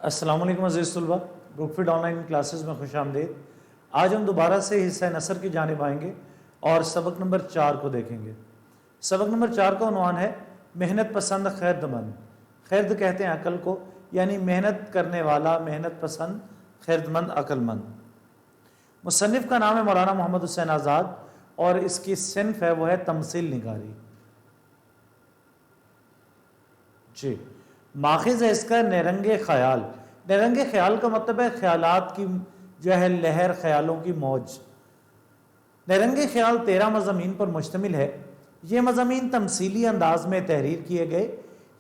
السلام علیکم عزیز طلبہ، بروکفیڈ آن لائن کلاسز میں خوش آمدید۔ آج ہم دوبارہ سے حصہ نثر کی جانب آئیں گے اور سبق نمبر 4 کو دیکھیں گے۔ سبق نمبر 4 کا عنوان ہے محنت پسند خیرد مند۔ خیرد کہتے ہیں عقل کو، یعنی محنت کرنے والا، محنت پسند، خیرد مند، عقل مند۔ مصنف کا نام ہے مولانا محمد حسین آزاد اور اس کی صنف ہے وہ ہے تمثیل نگاری۔ جی، ماخذ ہے اس کا نیرنگ خیال۔ نیرنگ خیال کا مطلب ہے خیالات کی جو ہے لہر، خیالوں کی موج۔ نیرنگ خیال 13 مضامین پر مشتمل ہے۔ یہ مضامین تمثیلی انداز میں تحریر کیے گئے۔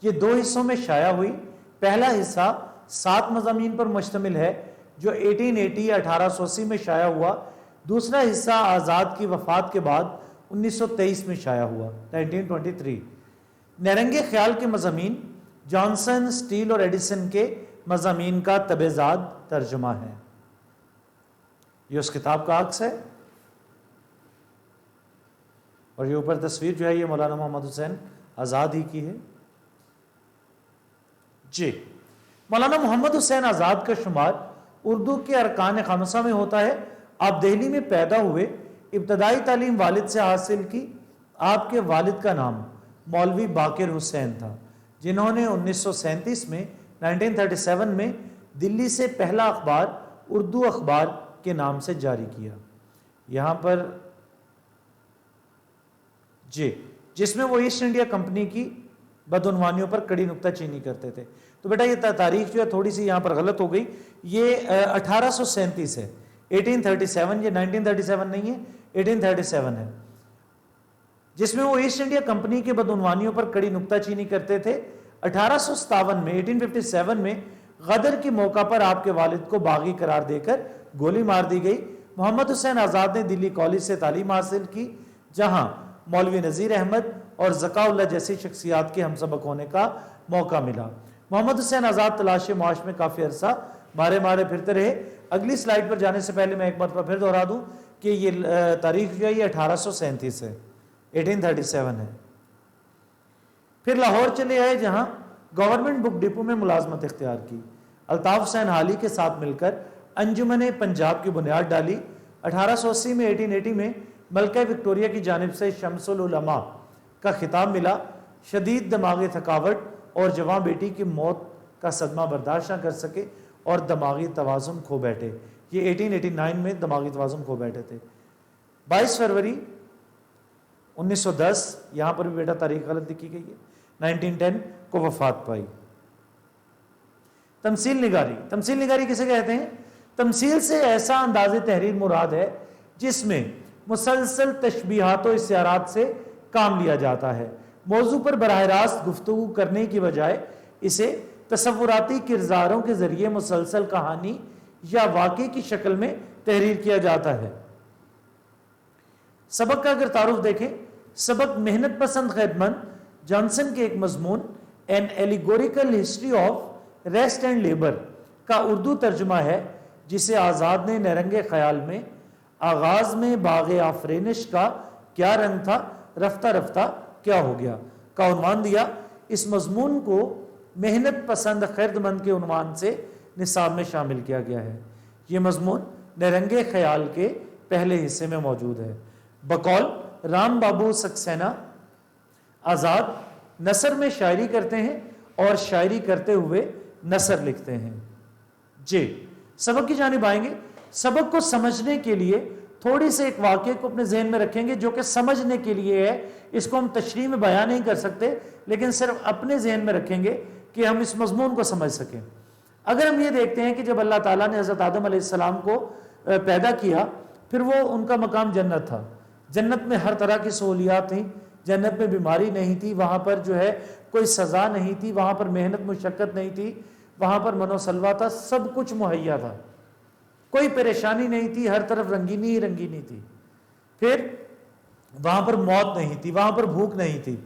یہ 2 حصوں میں شائع ہوئی۔ پہلا حصہ 7 مضامین پر مشتمل ہے جو 1880 میں شائع ہوا۔ دوسرا حصہ آزاد کی وفات کے بعد 1923 میں شائع ہوا، 1923۔ نیرنگ خیال کے مضامین جانسن، سٹیل اور ایڈیسن کے مضامین کا تبعزاد ترجمہ ہے۔ یہ اس کتاب کا عکس ہے اور یہ اوپر تصویر جو ہے یہ مولانا محمد حسین آزاد ہی کی ہے۔ جی، مولانا محمد حسین آزاد کا شمار اردو کے ارکان خمسہ میں ہوتا ہے۔ آپ دہلی میں پیدا ہوئے، ابتدائی تعلیم والد سے حاصل کی۔ آپ کے والد کا نام مولوی باقر حسین تھا، جنہوں نے 1937 میں 1937 میں دلی سے پہلا اخبار اردو اخبار کے نام سے جاری کیا۔ یہاں پر جی، جس میں وہ ایسٹ انڈیا کمپنی کی بدعنوانیوں پر کڑی نکتہ چینی کرتے تھے۔ تو بیٹا یہ تاریخ جو ہے تھوڑی سی یہاں پر غلط ہو گئی۔ یہ 1837 ہے، 1837، یہ 1937 نہیں ہے، 1837 ہے، جس میں وہ ایسٹ انڈیا کمپنی کے بدعنوانیوں پر کڑی نکتہ چینی کرتے تھے۔ 1857 میں 1857 میں غدر کے موقع پر آپ کے والد کو باغی قرار دے کر گولی مار دی گئی۔ محمد حسین آزاد نے دلی کالج سے تعلیم حاصل کی، جہاں مولوی نذیر احمد اور ذکا اللہ جیسی شخصیات کے ہم سبق ہونے کا موقع ملا۔ محمد حسین آزاد تلاش معاش میں کافی عرصہ مارے پھرتے رہے۔ اگلی سلائیڈ پر جانے سے پہلے میں ایک مرتبہ پھر دہرا دوں کہ یہ تاریخ جو ہے یہ 1837 ہے، 1837 ہے۔ پھر لاہور چلے آئے، جہاں گورنمنٹ بک ڈپو میں ملازمت اختیار کی۔ الطاف حسین حالی کے ساتھ مل کر انجمن پنجاب کی بنیاد ڈالی۔ 1880 میں 1880 میں ملکہ وکٹوریہ کی جانب سے شمس العلماء کا خطاب ملا۔ شدید دماغی تھکاوٹ اور جوان بیٹی کی موت کا صدمہ برداشت نہ کر سکے اور دماغی توازن کھو بیٹھے۔ یہ 1889 میں دماغی توازن کھو بیٹھے تھے۔ 22 فروری 1910، یہاں پر بھی بیٹا تاریخ غلط لکھی گئی ہے، 1910 کو وفات پائی۔ تمثیل نگاری۔ تمثیل نگاری کسے کہتے ہیں؟ تمثیل سے ایسا انداز تحریر مراد ہے جس میں مسلسل تشبیہات و استعارات سے کام لیا جاتا ہے۔ موضوع پر براہ راست گفتگو کرنے کی بجائے اسے تصوراتی کرداروں کے ذریعے مسلسل کہانی یا واقعے کی شکل میں تحریر کیا جاتا ہے۔ سبق کا اگر تعارف دیکھیں، سبق محنت پسند خیرد مند جانسن کے ایک مضمون an allegorical history of rest and labour کا اردو ترجمہ ہے، جسے آزاد نے نیرنگ خیال میں آغاز میں باغ آفرینش کا کیا رنگ تھا، رفتہ رفتہ کیا ہو گیا کا عنوان دیا۔ اس مضمون کو محنت پسند خیرد مند کے عنوان سے نصاب میں شامل کیا گیا ہے۔ یہ مضمون نیرنگ خیال کے پہلے حصے میں موجود ہے۔ بقول رام بابو سکسینہ، آزاد نثر میں شاعری کرتے ہیں اور شاعری کرتے ہوئے نثر لکھتے ہیں۔ جی، سبق کی جانب آئیں گے۔ سبق کو سمجھنے کے لیے تھوڑی سے ایک واقعے کو اپنے ذہن میں رکھیں گے جو کہ سمجھنے کے لیے ہے۔ اس کو ہم تشریح میں بیان نہیں کر سکتے، لیکن صرف اپنے ذہن میں رکھیں گے کہ ہم اس مضمون کو سمجھ سکیں۔ اگر ہم یہ دیکھتے ہیں کہ جب اللہ تعالیٰ نے حضرت آدم علیہ السلام کو پیدا کیا، پھر وہ ان کا مقام جنت تھا۔ جنت میں ہر طرح کی سہولیات تھیں، جنت میں بیماری نہیں تھی، وہاں پر جو ہے کوئی سزا نہیں تھی، وہاں پر محنت مشقت نہیں تھی، وہاں پر من و سلوہ تھا، سب کچھ مہیا تھا، کوئی پریشانی نہیں تھی، ہر طرف رنگینی ہی رنگینی تھی۔ پھر وہاں پر موت نہیں تھی، وہاں پر بھوک نہیں تھی۔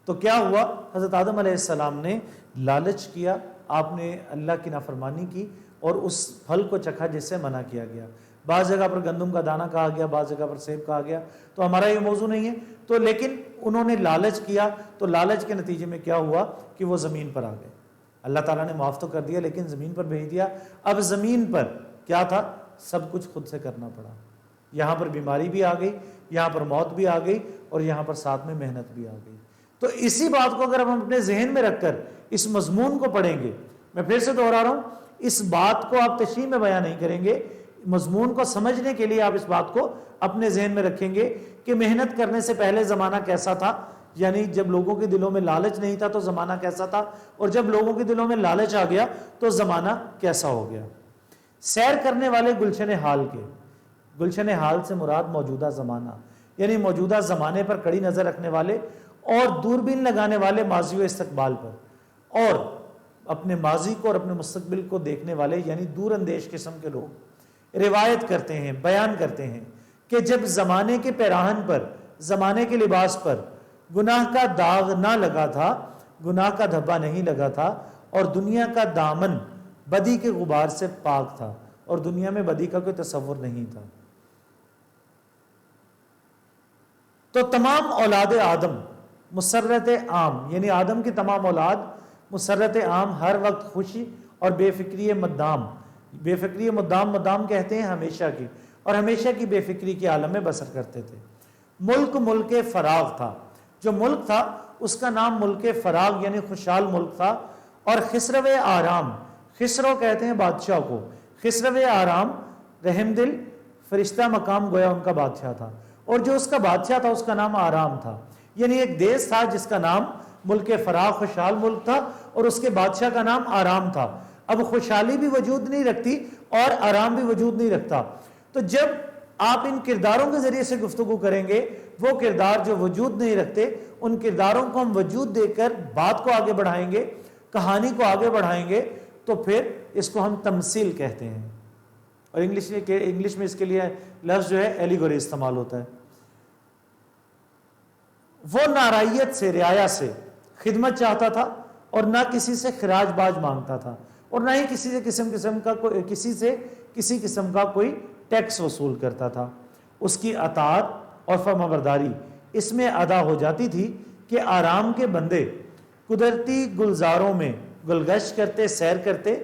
تو کیا ہوا؟ حضرت آدم علیہ السلام نے لالچ کیا، آپ نے اللہ کی نافرمانی کی اور اس پھل کو چکھا جس سے منع کیا گیا۔ بعض جگہ پر گندم کا دانہ کہا گیا، بعض جگہ پر سیب کہا گیا، تو ہمارا یہ موضوع نہیں ہے۔ تو لیکن انہوں نے لالچ کیا، تو لالچ کے نتیجے میں کیا ہوا کہ وہ زمین پر آ گئے۔ اللہ تعالیٰ نے معاف تو کر دیا لیکن زمین پر بھیج دیا. اب زمین پر کیا تھا؟ سب کچھ خود سے کرنا پڑا. یہاں پر بیماری بھی آ گئی, یہاں پر موت بھی آ گئی, اور یہاں پر ساتھ میں محنت بھی آ گئی. تو اسی بات کو اگر ہم اپنے ذہن میں رکھ کر اس مضمون کو پڑھیں گے, میں پھر سے دوہرا رہا ہوں, اس بات کو آپ تشریح میں بیان نہیں کریں گے, مضمون کو سمجھنے کے لیے آپ اس بات کو اپنے ذہن میں رکھیں گے کہ محنت کرنے سے پہلے زمانہ کیسا تھا, یعنی جب لوگوں کے دلوں میں لالچ نہیں تھا تو زمانہ کیسا تھا, اور جب لوگوں کے دلوں میں لالچ آ گیا تو زمانہ کیسا ہو گیا. سیر کرنے والے گلشن حال کے, گلشن حال سے مراد موجودہ زمانہ, یعنی موجودہ زمانے پر کڑی نظر رکھنے والے اور دوربین لگانے والے ماضی و استقبال پر, اور اپنے ماضی کو اور اپنے مستقبل کو دیکھنے والے یعنی دور اندیش قسم کے لوگ روایت کرتے ہیں, بیان کرتے ہیں کہ جب زمانے کے پیراہن پر, زمانے کے لباس پر گناہ کا داغ نہ لگا تھا, گناہ کا دھبا نہیں لگا تھا, اور دنیا کا دامن بدی کے غبار سے پاک تھا, اور دنیا میں بدی کا کوئی تصور نہیں تھا. تو تمام اولاد آدم مسرت عام, یعنی آدم کی تمام اولاد مسرت عام ہر وقت خوشی اور بے فکری مدام, بے فکری مدام کہتے ہیں ہمیشہ کی, اور ہمیشہ کی بے فکری کے عالم میں بسر کرتے تھے. ملک فراغ تھا, جو ملک تھا اس کا نام ملک فراغ یعنی خوشحال ملک تھا. اور خسرو آرام, خسرو کہتے ہیں بادشاہ کو, خسرو آرام رحم دل فرشتہ مقام گویا ان کا بادشاہ تھا, اور جو اس کا بادشاہ تھا اس کا نام آرام تھا. یعنی ایک دیش تھا جس کا نام ملک فراغ خوشحال ملک تھا, اور اس کے بادشاہ کا نام آرام تھا. اب خوشحالی بھی وجود نہیں رکھتی اور آرام بھی وجود نہیں رکھتا. تو جب آپ ان کرداروں کے ذریعے سے گفتگو کریں گے, وہ کردار جو وجود نہیں رکھتے, ان کرداروں کو ہم وجود دے کر بات کو آگے بڑھائیں گے, کہانی کو آگے بڑھائیں گے, تو پھر اس کو ہم تمثیل کہتے ہیں. اور انگلش میں اس کے لیے لفظ جو ہے ایلیگوری استعمال ہوتا ہے. وہ نارائیت سے, رعایا سے خدمت چاہتا تھا, اور نہ کسی سے خراج باج مانگتا تھا, اور نہ ہی کسی سے کسی قسم کا کوئی ٹیکس وصول کرتا تھا. اس کی اطاعت اور فرمانبرداری اس میں ادا ہو جاتی تھی کہ آرام کے بندے قدرتی گلزاروں میں گلگشت کرتے, سیر کرتے,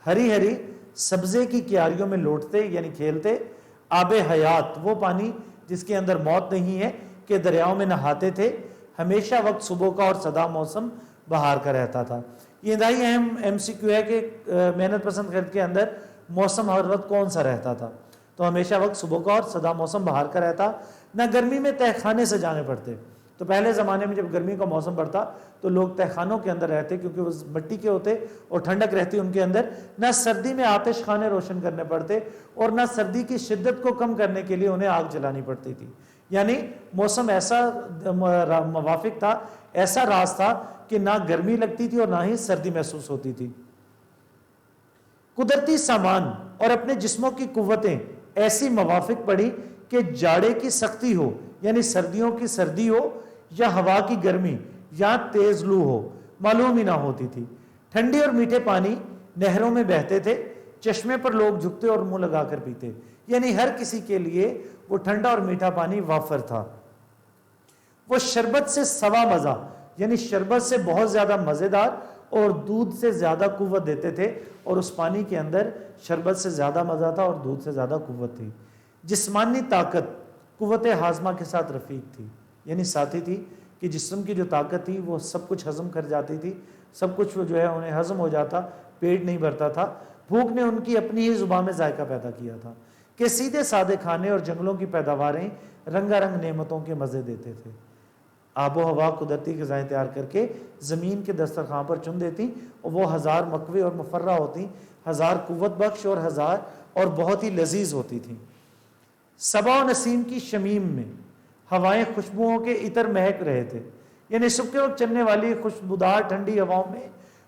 ہری ہری سبزے کی کیاریوں میں لوٹتے یعنی کھیلتے, آب حیات وہ پانی جس کے اندر موت نہیں ہے کہ دریاؤں میں نہاتے تھے. ہمیشہ وقت صبح کا اور سدا موسم بہار کا رہتا تھا. یہ انتہائی اہم MCQ ہے کہ محنت پسند خط کے اندر موسم ہر وقت کون سا رہتا تھا. تو ہمیشہ وقت صبح کا اور سدا موسم بہار کا رہتا. نہ گرمی میں تہ خانے سے جانے پڑتے. تو پہلے زمانے میں جب گرمی کا موسم پڑتا تو لوگ تہ خانوں کے اندر رہتے کیونکہ وہ مٹی کے ہوتے اور ٹھنڈک رہتی ان کے اندر. نہ سردی میں آتش خانے روشن کرنے پڑتے, اور نہ سردی کی شدت کو کم کرنے کے لیے انہیں آگ جلانی پڑتی تھی. یعنی موسم ایسا موافق تھا, ایسا راز تھا کہ نہ گرمی لگتی تھی اور نہ ہی سردی محسوس ہوتی تھی. قدرتی سامان اور اپنے جسموں کی قوتیں ایسی موافق پڑی کہ جاڑے کی سختی ہو یعنی سردیوں کی سردی ہو, یا ہوا کی گرمی یا تیز لو ہو, معلوم ہی نہ ہوتی تھی. ٹھنڈے اور میٹھے پانی نہروں میں بہتے تھے, چشمے پر لوگ جھکتے اور منہ لگا کر پیتے. یعنی ہر کسی کے لیے وہ ٹھنڈا اور میٹھا پانی وافر تھا. وہ شربت سے سوا مزہ یعنی شربت سے بہت زیادہ مزیدار اور دودھ سے زیادہ قوت دیتے تھے, اور اس پانی کے اندر شربت سے زیادہ مزہ تھا اور دودھ سے زیادہ قوت تھی. جسمانی طاقت قوت ہاضمہ کے ساتھ رفیق تھی, یعنی ساتھی تھی کہ جسم کی جو طاقت تھی وہ سب کچھ ہضم کر جاتی تھی, سب کچھ جو ہے انہیں ہضم ہو جاتا, پیٹ نہیں بھرتا تھا. بھوک نے ان کی اپنی ہی زبان میں ذائقہ پیدا کیا تھا کہ سیدھے سادے کھانے اور جنگلوں کی پیداواریں رنگا رنگ نعمتوں کے مزے دیتے تھے. آب و ہوا قدرتی غذائیں تیار کر کے زمین کے دسترخوان پر چن دیتی, اور وہ ہزار مقوی اور مفرہ ہوتی, ہزار قوت بخش اور بہت ہی لذیذ ہوتی تھیں. صبا و نسیم کی شمیم میں ہوائیں خوشبوؤں کے عطر مہک رہے تھے, یعنی صبح کے وقت چلنے والی خوشبودار ٹھنڈی ہواؤں میں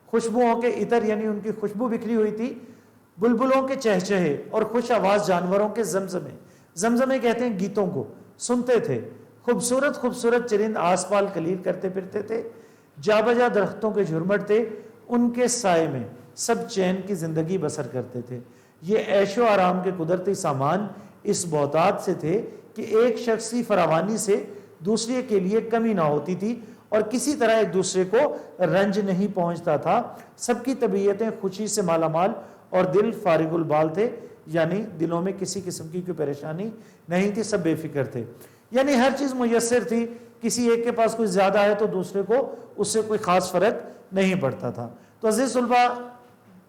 خوشبوؤں کے عطر یعنی ان کی خوشبو بکھری ہوئی تھی. بلبلوں کے چہچہے اور خوش آواز جانوروں کے زمزمے کہتے ہیں گیتوں کو سنتے تھے. خوبصورت خوبصورت چرند آس پال کلیل کرتے پھرتے تھے, جا بجا درختوں کے جھرمٹ تھے, ان کے سائے میں سب چین کی زندگی بسر کرتے تھے. یہ عیش و آرام کے قدرتی سامان اس بہتات سے تھے کہ ایک شخصی فراوانی سے دوسرے کے لیے کمی نہ ہوتی تھی, اور کسی طرح ایک دوسرے کو رنج نہیں پہنچتا تھا. سب کی طبیعتیں خوشی سے مالا مال اور دل فارغ البال تھے، یعنی دلوں میں کسی قسم کی کوئی پریشانی نہیں تھی، سب بے فکر تھے. یعنی ہر چیز میسر تھی، کسی ایک کے پاس کوئی زیادہ ہے تو دوسرے کو اس سے کوئی خاص فرق نہیں پڑتا تھا. تو عزیز طلباء،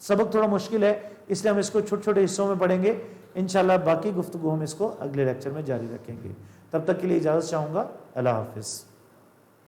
سبق تھوڑا مشکل ہے، اس لیے ہم اس کو چھوٹے چھوٹے حصوں میں پڑھیں گے. انشاءاللہ باقی گفتگو ہم اس کو اگلے لیکچر میں جاری رکھیں گے. تب تک کے لیے اجازت چاہوں گا. اللہ حافظ.